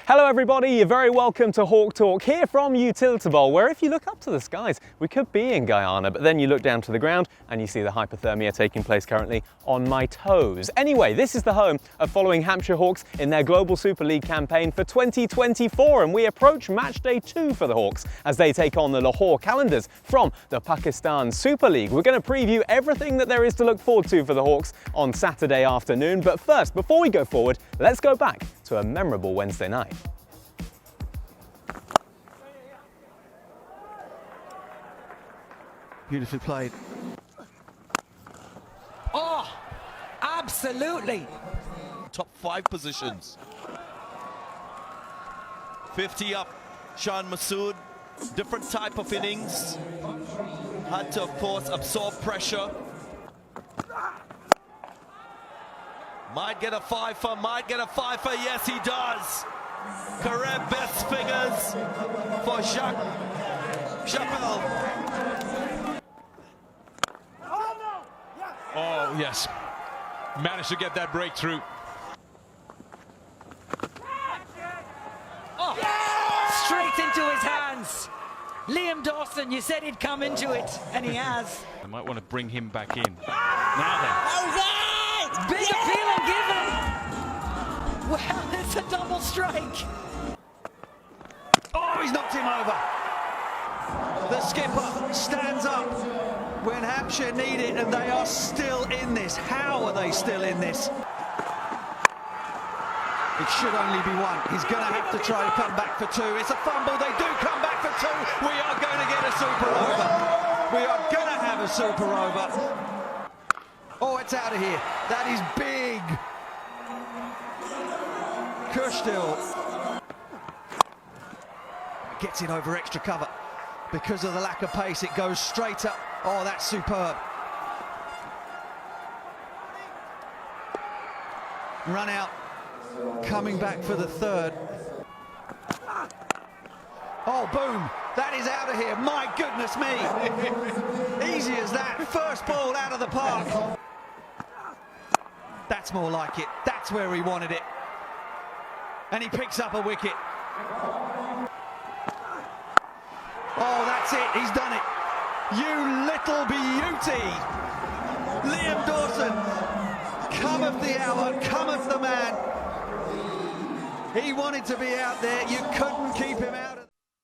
Hello everybody, you're very welcome to Hawk Talk here from Utility Bowl, where if you look up to the skies, we could be in Guyana, but then you look down to the ground and you see the hypothermia taking place currently on my toes. Anyway, this is the home of following Hampshire Hawks in their Global Super League campaign for 2024, and we approach match day 2 for the Hawks as they take on the Lahore Qalandars from the Pakistan Super League. We're going to preview everything that there is to look forward to for the Hawks on Saturday afternoon, but first, before we go forward, let's go back to a memorable Wednesday night. Beautifully played. Oh, absolutely. Top 5 positions. 50 up, Shan Masood. Different type of innings. Had to, of course, absorb pressure. Might get a fifer, yes he does. Currie best figures for Chappelle. Oh, yes. Managed to get that breakthrough. Oh, straight into his hands. Liam Dawson, you said he'd come into it, and he has. I might want to bring him back in. Now then. Big appeal and given. Well, it's a double strike. Oh, he's knocked him over. The skipper stands up when Hampshire need it, and they are still in this. How are they still in this? It should only be one. He's going to have to try to come back for 2. It's a fumble. They do come back for 2. We are going to get a super over. We are going to have a super over. Oh, it's out of here. That is big. Kushtil gets it over extra cover. Because of the lack of pace, it goes straight up. Oh, that's superb. Run out, coming back for the 3rd. Oh, boom, that is out of here. My goodness me. Easy as that. First ball out of the park. That's more like it. That's where he wanted it. And he picks up a wicket. Oh, that's it. He's done it. You little beauty. Liam Dawson. Cometh the hour, cometh the man. He wanted to be out there. You couldn't keep him out.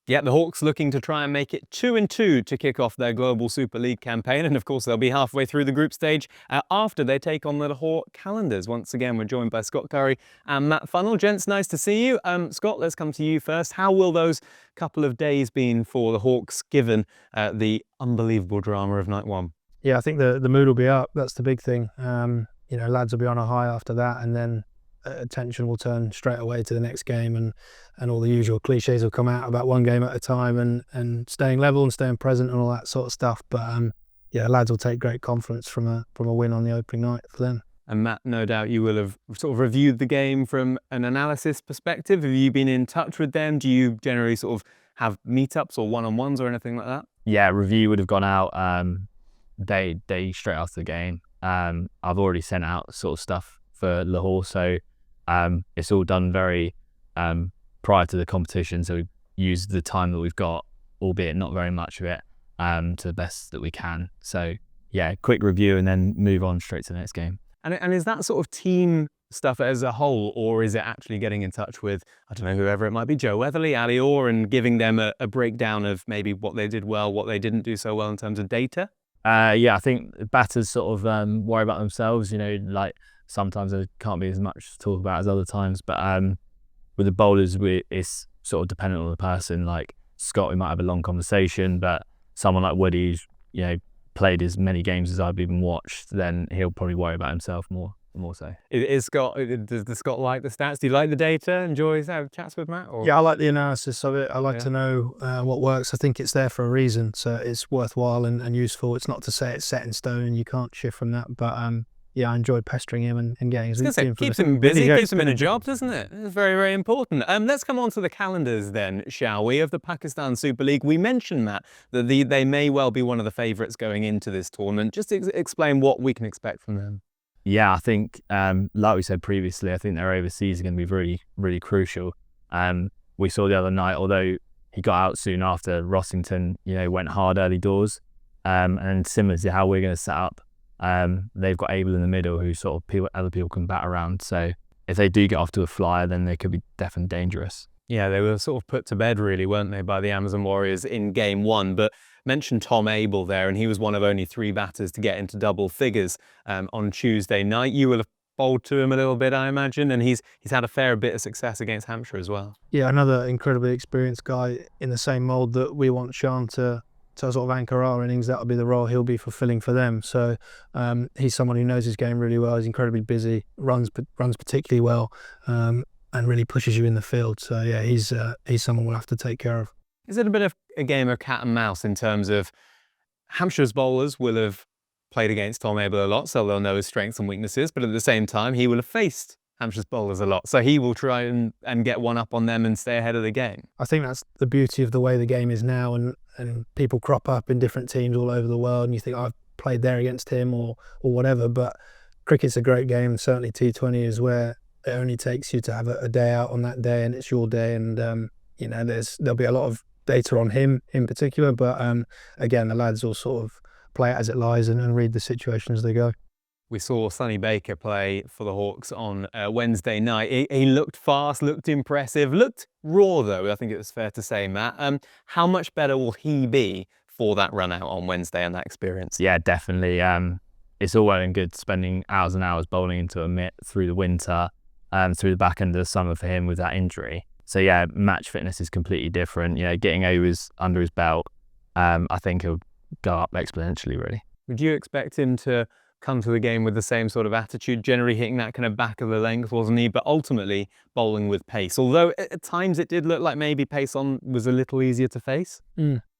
Yeah, the Hawks looking to try and make it 2-2 to kick off their Global Super League campaign, and of course they'll be halfway through the group stage after they take on the Lahore Qalandars. Once again, we're joined by Scott Currie and Matt Funnell. Gents, nice to see you. Scott, let's come to you first. How will those couple of days been for the Hawks, given the unbelievable drama of night 1? Yeah, I think the mood will be up. That's the big thing. You know, lads will be on a high after that, and then attention will turn straight away to the next game, and all the usual cliches will come out about one game at a time, and staying level and staying present and all that sort of stuff. But yeah, lads will take great confidence from a win on the opening night for them. And Matt, no doubt you will have sort of reviewed the game from an analysis perspective. Have you been in touch with them? Do you generally sort of have meetups or one-on-ones or anything like that? Yeah, review would have gone out day straight after the game. I've already sent out sort of stuff for Lahore, so it's all done very prior to the competition, so we use the time that we've got, albeit not very much of it, to the best that we can. So yeah, quick review and then move on straight to the next game. And is that sort of team stuff as a whole, or is it actually getting in touch with, I don't know, whoever it might be, Joe Weatherly, Ali Orr, and giving them a breakdown of maybe what they did well, what they didn't do so well in terms of data? Yeah, I think batters sort of worry about themselves, you know, like sometimes there can't be as much to talk about as other times, but with the bowlers, it's sort of dependent on the person. Like Scott, we might have a long conversation, but someone like Woody, you know, played as many games as I've even watched, then he'll probably worry about himself more so. Does Scott like the stats? Do you like the data? Enjoy chats with Matt? Or? Yeah, I like the analysis of it. I like to know what works. I think it's there for a reason, so it's worthwhile and useful. It's not to say it's set in stone and you can't shift from that, but yeah, I enjoyed pestering him and getting his it keeps him busy, keeps him in a job, doesn't it? It's very, very important. Let's come on to the Qalandars then, shall we, of the Pakistan Super League. We mentioned, Matt, that they may well be one of the favourites going into this tournament. Just explain what we can expect from them. Yeah, I think, like we said previously, I think their overseas are going to be really, really crucial. We saw the other night, although he got out soon after, Rossington, went hard early doors. And similar to how we're going to set up, they've got Abel in the middle who sort of other people can bat around. So if they do get off to a flyer, then they could be definitely dangerous. Yeah, they were sort of put to bed really, weren't they, by the Amazon Warriors in game one. But mentioned Tom Abel there, and he was one of only 3 batters to get into double figures on Tuesday night. You will have bowled to him a little bit, I imagine, and he's had a fair bit of success against Hampshire as well. Yeah, another incredibly experienced guy in the same mould that we want Sean to sort of anchor our innings. That'll be the role he'll be fulfilling for them. So he's someone who knows his game really well. He's incredibly busy, runs particularly well, and really pushes you in the field. So yeah, he's someone we'll have to take care of. Is it a bit of a game of cat and mouse in terms of Hampshire's bowlers will have played against Tom Abel a lot, so they'll know his strengths and weaknesses, but at the same time, he will have faced Hampshire's bowlers a lot, so he will try and get one up on them and stay ahead of the game. I think that's the beauty of the way the game is now, and people crop up in different teams all over the world, and you think, I've played there against him or whatever, but cricket's a great game. Certainly T20 is where it only takes you to have a day out on that day, and it's your day, and there'll be a lot of data on him in particular, but again, the lads will sort of play it as it lies and read the situation as they go. We saw Sonny Baker play for the Hawks on Wednesday night. He looked fast, looked impressive, looked raw though, I think it was fair to say, Matt. How much better will he be for that run out on Wednesday and that experience? Yeah, definitely. It's all well and good spending hours and hours bowling into a mitt through the winter, through the back end of the summer for him with that injury. So yeah, match fitness is completely different. Getting overs under his belt, I think he'll go up exponentially, really. Would you expect him to come to the game with the same sort of attitude, generally hitting that kind of back of the length, wasn't he? But ultimately bowling with pace, although at times it did look like maybe pace on was a little easier to face.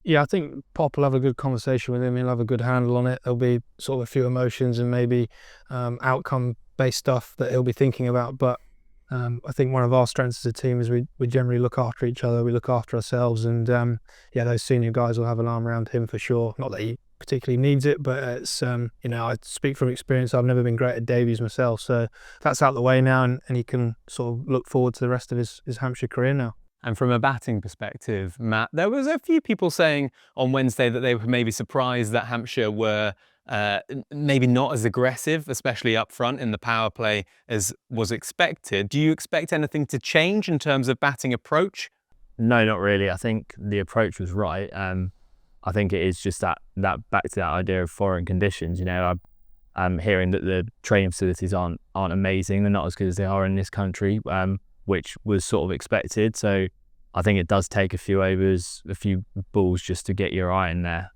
Yeah, I think Pop will have a good conversation with him. He'll have a good handle on it. There'll be sort of a few emotions and maybe outcome-based stuff that he'll be thinking about. But I think one of our strengths as a team is we generally look after each other, we look after ourselves, and those senior guys will have an arm around him for sure. Not that he particularly needs it, but it's I speak from experience. I've never been great at debuts myself, so that's out the way now, and he can sort of look forward to the rest of his Hampshire career now. And from a batting perspective, Matt, there was a few people saying on Wednesday that they were maybe surprised that Hampshire were maybe not as aggressive, especially up front in the power play as was expected. Do you expect anything to change in terms of batting approach? No, not really. I think the approach was right. I think it is just that back to that idea of foreign conditions. I'm hearing that the training facilities aren't amazing. They're not as good as they are in this country, which was sort of expected. So I think it does take a few overs, a few balls just to get your eye in there.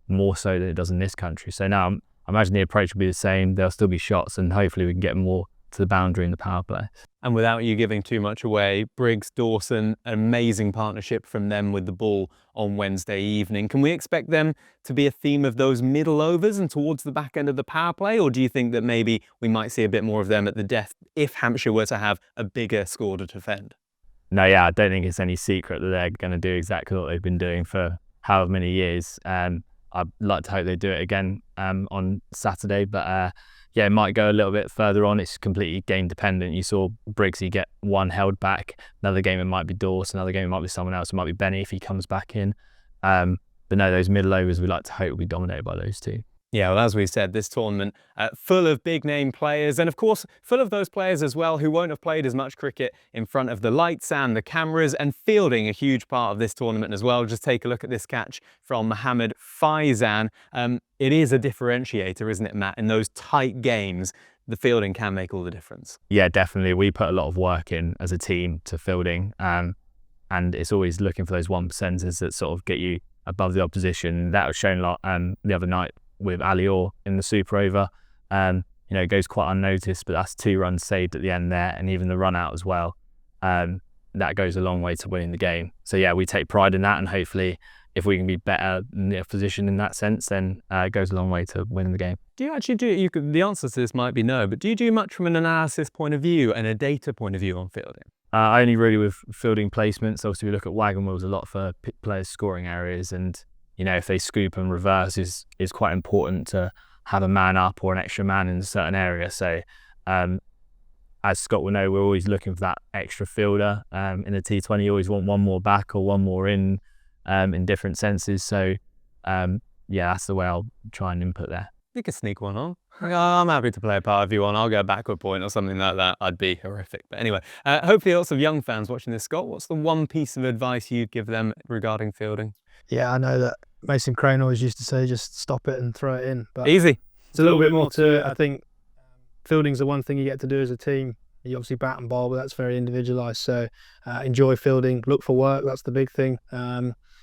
More so than it does in this country. So now I imagine the approach will be the same. There'll still be shots, and hopefully we can get more to the boundary in the power play. And without you giving too much away, Briggs, Dawson, an amazing partnership from them with the ball on Wednesday evening. Can we expect them to be a theme of those middle overs and towards the back end of the power play? Or do you think that maybe we might see a bit more of them at the death if Hampshire were to have a bigger score to defend? No, yeah, I don't think it's any secret that they're going to do exactly what they've been doing for however many years. I'd like to hope they do it again on Saturday, but it might go a little bit further on. It's completely game dependent. You saw Briggsy get one held back. Another game it might be Dawson. Another game it might be someone else. It might be Benny if he comes back in. But no, those middle overs we like to hope will be dominated by those two. Yeah, well, as we said, this tournament full of big name players, and of course full of those players as well who won't have played as much cricket in front of the lights and the cameras, and fielding a huge part of this tournament as well. Just take a look at this catch from Mohammed Faizan. It is a differentiator, isn't it, Matt? In those tight games, the fielding can make all the difference. Yeah, definitely. We put a lot of work in as a team to fielding, and it's always looking for those 1%ers that sort of get you above the opposition. That was shown a lot the other night with Ali Orr in the super over. It goes quite unnoticed, but that's 2 runs saved at the end there, and even the run out as well. That goes a long way to winning the game. So yeah, we take pride in that, and hopefully if we can be better in the opposition in that sense, then it goes a long way to winning the game. Do you actually the answer to this might be no, but do you do much from an analysis point of view and a data point of view on fielding? Only really with fielding placements. Obviously we look at wagon wheels a lot for players' scoring areas, and if they scoop and reverse is quite important to have a man up or an extra man in a certain area. So as Scott will know, we're always looking for that extra fielder. In the T20, you always want one more back or one more in different senses. So, yeah, that's the way I'll try and input there. You could sneak one on. I'm happy to play a part if you want. I'll go backward point or something like that. I'd be horrific. But anyway, hopefully lots of young fans watching this. Scott, what's the one piece of advice you'd give them regarding fielding? Yeah, I know that Mason Crane always used to say, just stop it and throw it in. But Easy. it's a little bit more to it. I think fielding's the one thing you get to do as a team. You obviously bat and bowl, but that's very individualised. So enjoy fielding, look for work. That's the big thing.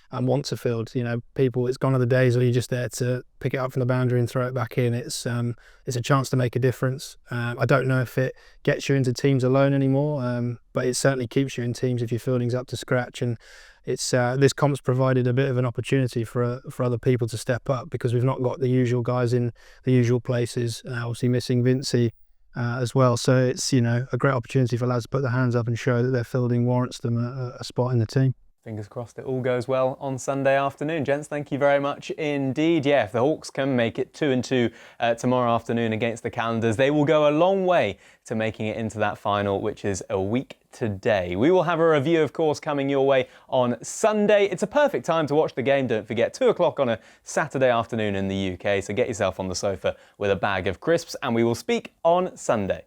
And want to field. You know, people, it's gone are the days where you're just there to pick it up from the boundary and throw it back in. It's a chance to make a difference. I don't know if it gets you into teams alone anymore, but it certainly keeps you in teams if your fielding's up to scratch. And it's this comp's provided a bit of an opportunity for other people to step up, because we've not got the usual guys in the usual places. Obviously missing Vincey as well. So it's, you know, a great opportunity for lads to put their hands up and show that their fielding warrants them a spot in the team. Fingers crossed it all goes well on Sunday afternoon. Gents, thank you very much indeed. Yeah, if the Hawks can make it 2-2 tomorrow afternoon against the Qalandars, they will go a long way to making it into that final, which is a week today. We will have a review, of course, coming your way on Sunday. It's a perfect time to watch the game, don't forget. 2 o'clock on a Saturday afternoon in the UK, so get yourself on the sofa with a bag of crisps, and we will speak on Sunday.